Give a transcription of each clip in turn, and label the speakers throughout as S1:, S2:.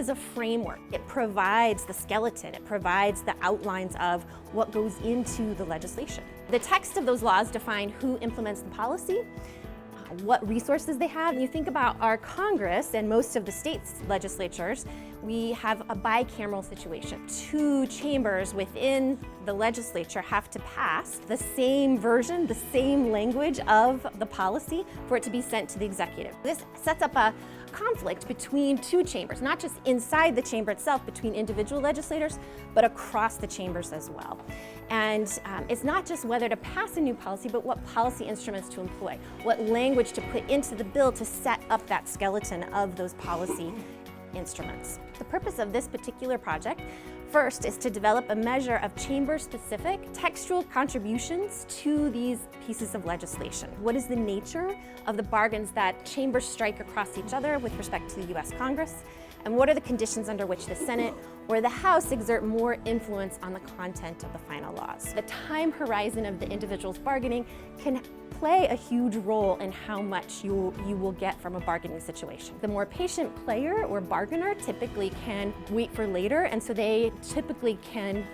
S1: is a framework. It provides the skeleton, it provides the outlines of what goes into the legislation. The text of those laws define who implements the policy, what resources they have. And you think about our Congress and most of the states' legislatures, we have a bicameral situation. Two chambers within the legislature have to pass the same version, the same language of the policy for it to be sent to the executive. This sets up a conflict between two chambers, not just inside the chamber itself between individual legislators, but across the chambers as well. And it's not just whether to pass a new policy, but what policy instruments to employ, what language to put into the bill to set up that skeleton of those policy instruments. The purpose of this particular project, first, is to develop a measure of chamber-specific textual contributions to these pieces of legislation. What is the nature of the bargains that chambers strike across each other with respect to the U.S. Congress? And what are the conditions under which the Senate or the House exert more influence on the content of the final laws? The time horizon of the individual's bargaining can play a huge role in how much you will get from a bargaining situation. The more patient player or bargainer typically can wait for later, and so they typically can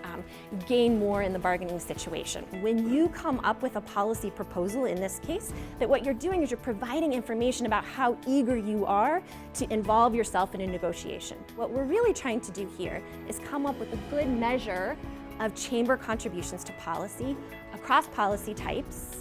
S1: gain more in the bargaining situation. When you come up with a policy proposal, in this case, that what you're doing is you're providing information about how eager you are to involve yourself in a negotiation. What we're really trying to do here is come up with a good measure of chamber contributions to policy across policy types,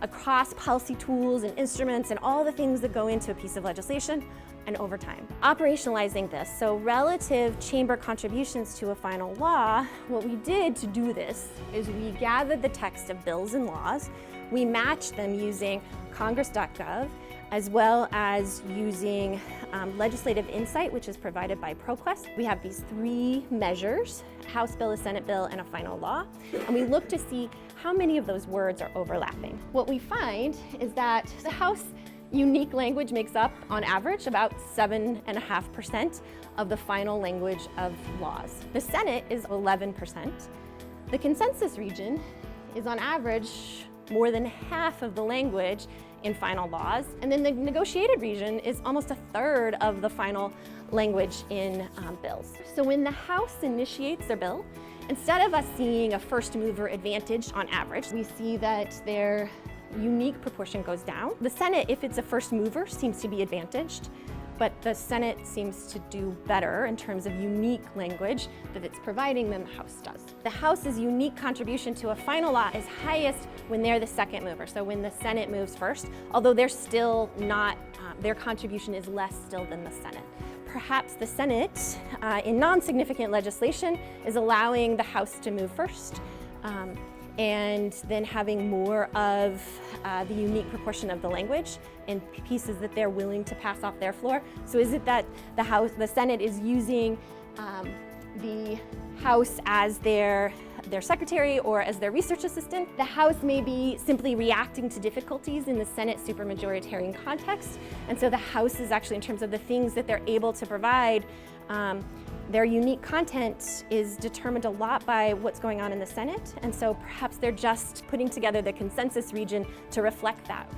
S1: across policy tools and instruments and all the things that go into a piece of legislation and over time. Operationalizing this, so relative chamber contributions to a final law, what we did to do this is we gathered the text of bills and laws, we matched them using congress.gov, as well as using legislative insight, which is provided by ProQuest. We have these three measures, House bill, a Senate bill, and a final law, and we look to see how many of those words are overlapping. What we find is that the House unique language makes up, on average, about 7.5% of the final language of laws. The Senate is 11%. The consensus region is, on average, more than half of the language in final laws. And then the negotiated region is almost a third of the final language in bills. So when the House initiates their bill, instead of us seeing a first mover advantage on average, we see that their unique proportion goes down. The Senate, if it's a first mover, seems to be advantaged, but the Senate seems to do better in terms of unique language that it's providing than the House does. The House's unique contribution to a final law is highest when they're the second mover, so when the Senate moves first, although they're still not, their contribution is less still than the Senate. Perhaps the Senate, in non-significant legislation, is allowing the House to move first, and then having more of the unique proportion of the language in pieces that they're willing to pass off their floor. So is it that the Senate is using the House as their secretary or as their research assistant? The House may be simply reacting to difficulties in the Senate supermajoritarian context, and so the House is actually, in terms of the things that they're able to provide, their unique content is determined a lot by what's going on in the Senate, and so perhaps they're just putting together the consensus region to reflect that.